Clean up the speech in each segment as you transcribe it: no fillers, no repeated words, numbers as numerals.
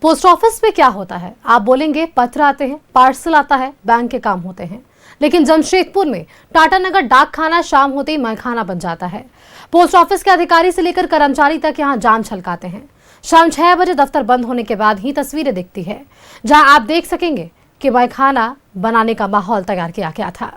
Post office में क्या होता है? आप बोलेंगे पत्र आते हैं, पार्सल आता है, बैंक के काम होते हैं। लेकिन जमशेदपुर में टाटानगर डाक खाना शाम होते ही मैखाना बन जाता है। पोस्ट ऑफिस के अधिकारी से लेकर कर्मचारी तक यहां जान छलकाते हैं। शाम 6 बजे दफ्तर बंद होने के बाद ही तस्वीरें दिखती है, जहां आप देख सकेंगे कि मैखाना बनाने का माहौल तैयार किया गया था।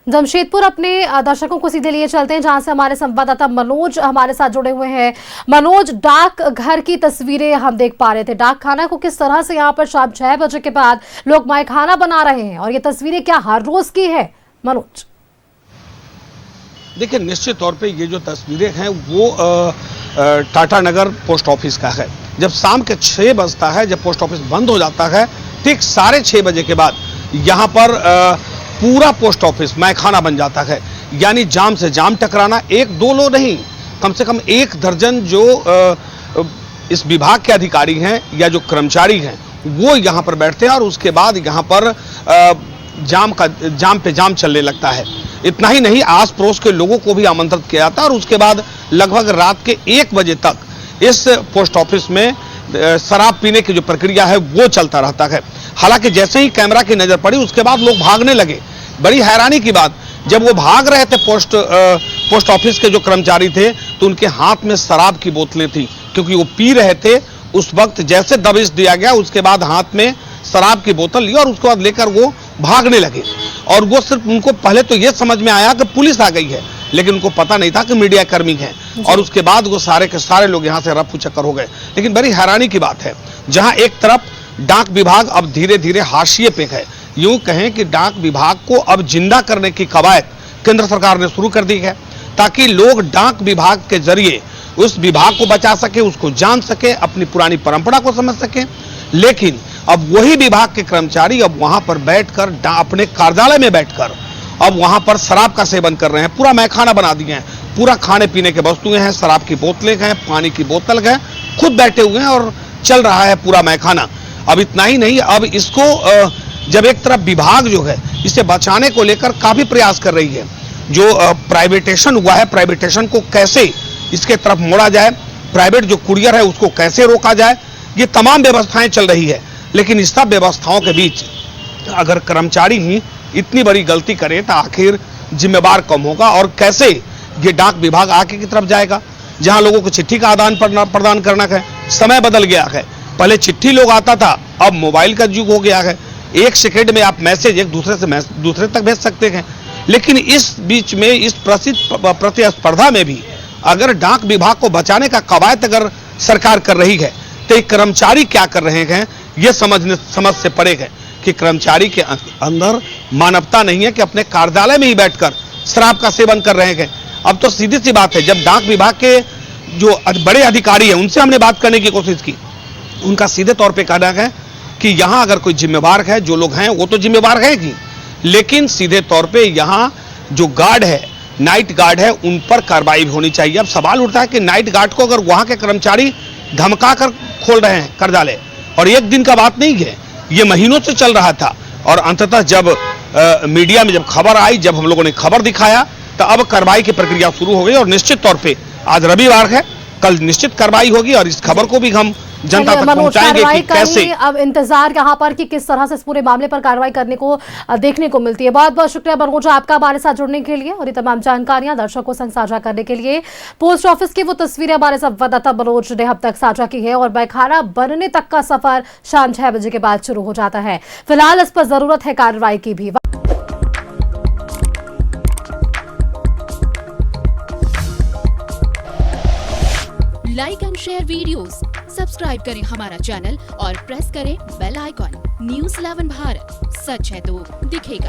जमशेदपुर अपने दर्शकों को सीधे लिए चलते हैं, जहां से हमारे संवाददाता मनोज हमारे साथ जुड़े हुए हैं। मनोज, डाक घर की तस्वीरें हम देख पा रहे थे। डाक खाना को किस तरह से यहां पर शाम 6 बजे के बाद लोग मैखाना बना रहे हैं, और ये तस्वीरें क्या हर रोज की है? मनोज, देखिए, निश्चित तौर पे ये जो तस्वीरें हैं वो टाटानगर पोस्ट ऑफिस का है। जब शाम के 6 बजता है, जब पोस्ट ऑफिस बंद हो जाता है, ठीक 6:30 बजे के बाद यहाँ पर पूरा पोस्ट ऑफिस मैखाना बन जाता है। यानी जाम से जाम टकराना, एक दो लोग नहीं, कम से कम 1 दर्जन जो इस विभाग के अधिकारी हैं या जो कर्मचारी हैं वो यहाँ पर बैठते हैं, और उसके बाद यहाँ पर जाम पे जाम चलने लगता है। इतना ही नहीं, आस पड़ोस के लोगों को भी आमंत्रित किया जाता है, और उसके बाद लगभग रात के 1 बजे तक इस पोस्ट ऑफिस में शराब पीने की जो प्रक्रिया है वो चलता रहता है। हालांकि जैसे ही कैमरा की नजर पड़ी, उसके बाद लोग भागने लगे। बड़ी हैरानी की बात, जब वो भाग रहे थे पोस्ट ऑफिस के जो कर्मचारी थे, तो उनके हाथ में शराब की बोतलें थी, क्योंकि वो पी रहे थे। उस वक्त जैसे दबिश दिया गया, उसके बाद हाथ में शराब की बोतल ली और उसके बाद लेकर वो भागने लगे। और वो सिर्फ, उनको पहले तो ये समझ में आया कि पुलिस आ गई है, लेकिन उनको पता नहीं था कि मीडिया कर्मी हैं। और उसके बाद वो सारे के सारे लोग यहाँ से रफू चक्कर हो गए। लेकिन बड़ी हैरानी की बात है, जहाँ एक तरफ डाक विभाग अब धीरे धीरे हाशिए पे है, यूं कहें कि डाक विभाग को अब जिंदा करने की कवायद केंद्र सरकार ने शुरू कर दी है, ताकि लोग डाक विभाग के जरिए उस विभाग को बचा सके, उसको जान सके, अपनी पुरानी परंपरा को समझ सके। लेकिन अब वही विभाग के कर्मचारी अब वहां पर बैठकर, अपने कार्यालय में बैठकर अब वहां पर शराब का सेवन कर रहे हैं। पूरा मैखाना बना दिए हैं, पूरा खाने पीने के वस्तुएं हैं, शराब की बोतलें हैं, पानी की बोतल है, खुद बैठे हुए हैं और चल रहा है पूरा मैखाना। अब इतना ही नहीं, अब इसको जब एक तरफ विभाग जो है इसे बचाने को लेकर काफी प्रयास कर रही है, जो प्राइवेटेशन हुआ है, प्राइवेटेशन को कैसे इसके तरफ मोड़ा जाए, प्राइवेट जो कुरियर है उसको कैसे रोका जाए, ये तमाम व्यवस्थाएं चल रही है। लेकिन इस सब व्यवस्थाओं के बीच अगर कर्मचारी ही इतनी बड़ी गलती करे तो आखिर जिम्मेवार कम होगा, और कैसे ये डाक विभाग आगे की तरफ जाएगा, जहां लोगों को चिट्ठी का आदान प्रदान करना है। समय बदल गया है, पहले चिट्ठी लोग आता था, अब मोबाइल का युग हो गया है। 1 सेकेंड में आप मैसेज एक दूसरे से दूसरे तक भेज सकते हैं। लेकिन इस बीच में, इस प्रतिस्पर्धा में भी अगर डाक विभाग को बचाने का कवायद अगर सरकार कर रही है, तो एक कर्मचारी क्या कर रहे हैं ये समझ से परे है कि कर्मचारी के अंदर मानवता नहीं है कि अपने कार्यालय में ही बैठकर शराब का सेवन कर रहे हैं। अब तो सीधी सी बात है, जब डाक विभाग के जो बड़े अधिकारी हैं उनसे हमने बात करने की कोशिश की, उनका सीधे तौर पे कहना है कि यहाँ अगर कोई जिम्मेवार है, जो लोग हैं वो तो जिम्मेवार है ही, लेकिन सीधे तौर पे यहाँ जो गार्ड है, नाइट गार्ड है, उन पर कार्रवाई होनी चाहिए। अब सवाल उठता है कि नाइट गार्ड को अगर वहाँ के कर्मचारी धमका कर खोल रहे हैं कार्यालय, और एक दिन का बात नहीं है, ये महीनों से चल रहा था, और अंततः जब मीडिया में जब खबर आई, जब हम लोगों ने खबर दिखाया, तो अब कार्रवाई की प्रक्रिया शुरू हो गई। और निश्चित तौर पे आज रविवार है, कल निश्चित कार्रवाई होगी, और इस खबर को भी हम जनता तक पहुंचाएंगे कि कैसे। अब इंतजार यहाँ पर कि किस तरह से इस पूरे मामले पर कार्रवाई करने को देखने को मिलती है। बहुत बहुत शुक्रिया मनोज आपका हमारे साथ जुड़ने के लिए और ये तमाम जानकारियां दर्शकों संग साझा करने के लिए। पोस्ट ऑफिस की वो तस्वीरें हमारे संवाददाता मनोज ने अब तक साझा की है, और मैखाना बनने तक का सफर शाम 6 बजे के बाद शुरू हो जाता है। फिलहाल इस पर जरूरत है कार्रवाई की भी। Like and share videos, subscribe करें हमारा चैनल और प्रेस करें बेल आइकॉन। न्यूज़ 11 भारत, सच है तो दिखेगा।